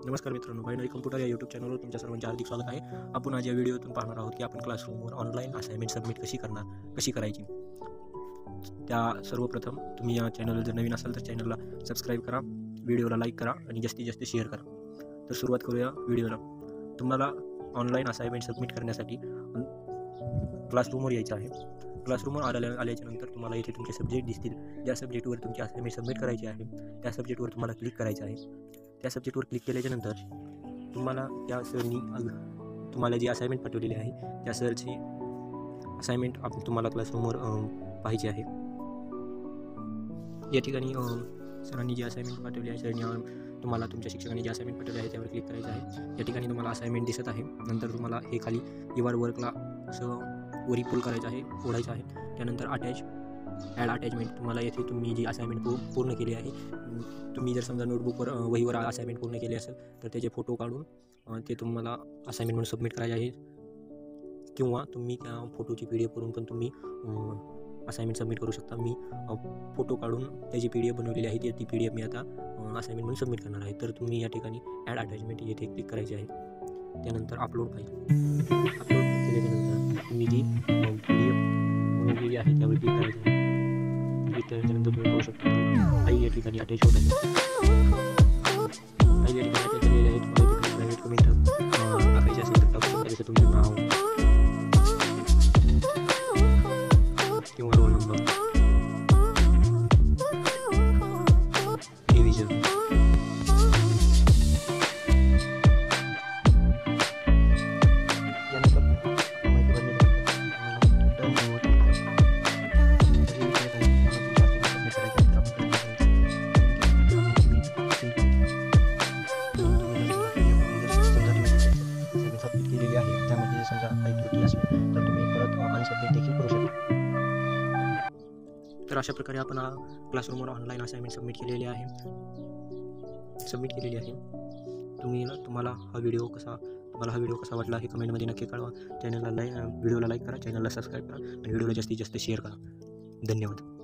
नमस्कार मित्रांनो, binary computer या यूट्यूब चॅनलवर तुमच्या सर्वांचे हार्दिक स्वागत आहे. आपण आज या व्हिडिओतून पाहणार आहोत की आपण क्लासरूमवर ऑनलाईन असाइनमेंट सबमिट कशी करायची. सर्वप्रथम तुम्ही या चॅनलवर जर नवीन असाल तर चॅनलला सबस्क्राईब करा, व्हिडिओला लाईक करा आणि जास्तीत जास्त शेअर करा. तर सुरुवात करूया व्हिडिओला. तुम्हाला ऑनलाईन असाइनमेंट सबमिट करण्यासाठी क्लासरूमवर यायचं आहे. क्लासरूमवर आल्याच्या नंतर तुम्हाला इथे तुमचे सब्जेक्ट दिसतील. ज्या सब्जेक्टवर तुमची असाइनमेंट सबमिट करायची आहे त्या सब्जेक्टवर तुम्हाला क्लिक करायचं आहे. त्या सब्जेक्टवर क्लिक केल्याच्यानंतर तुम्हाला त्या सरनी तुम्हाला जी असाइनमेंट पाठवलेली आहे त्या सरची असाइनमेंट तुम्हाला क्लासरूमवर पाहायची आहे. या ठिकाणी सरांनी जी असाइनमेंट पाठवली आहे, सरनी तुम्हाला तुमच्या शिक्षकांनी जी असाइनमेंट पाठवली आहे त्यावर क्लिक करायचं आहे. या ठिकाणी तुम्हाला असाइनमेंट दिसत आहे. नंतर तुम्हाला हे खाली युआर वर्कला असं वरी पुल करायचं आहे, ओढायचं आहे. त्यानंतर ॲड अटॅचमेंट तुम्हाला येथे तुम्ही जी असाइनमेंट पूर्ण केली आहे, तुम्ही जर समजा नोटबुकवर वहीवर असाइनमेंट पूर्ण केली असेल तर त्याचे फोटो काढून ते तुम्हाला असाइनमेंट म्हणून सबमिट करायचे आहे. किंवा तुम्ही त्या फोटोची PDF करून पण तुम्ही असाइनमेंट सबमिट करू शकता. मी फोटो काढून त्याची PDF बनवलेली आहे, ती PDF मी आता असाइनमेंट म्हणून सबमिट करणार आहे. तर तुम्ही या ठिकाणी ॲड अटॅचमेंट येथे क्लिक करायचे आहे. त्यानंतर अपलोड फाईल केल्याच्यानंतर तुम्ही जी PDF बनवलेली आहे त्यावर क्लिक करायचं आहे. क्लिक केल्यानंतर तुम्ही पाहू शकता फाईल या ठिकाणी अटॅच होत आहे. फाईल या ठिकाणी अटॅच झालेली आहे. तुम्हाला तिथे प्रायव्हेट कमेंट टाकायचे असेल तर टाकू शकता, जसं तुमचं नाव किंवा रोल नंबर, डिव्हिजन, यानंतर माहिती भरलेली केलेली आहे. त्यामध्ये समजा काही त्रुटी असली तर तुम्ही परत अनसबमिट देखील करू शकता. तर अशा प्रकारे आपण क्लासरूमवर ऑनलाईन असाइनमेंट सबमिट केलेली आहे. तुम्हाला हा व्हिडिओ कसा वाटला हे कमेंटमध्ये नक्की कळवा. व्हिडिओला लाईक करा, चॅनलला सबस्क्राईब करा आणि व्हिडिओला जास्तीत जास्त शेअर करा. धन्यवाद.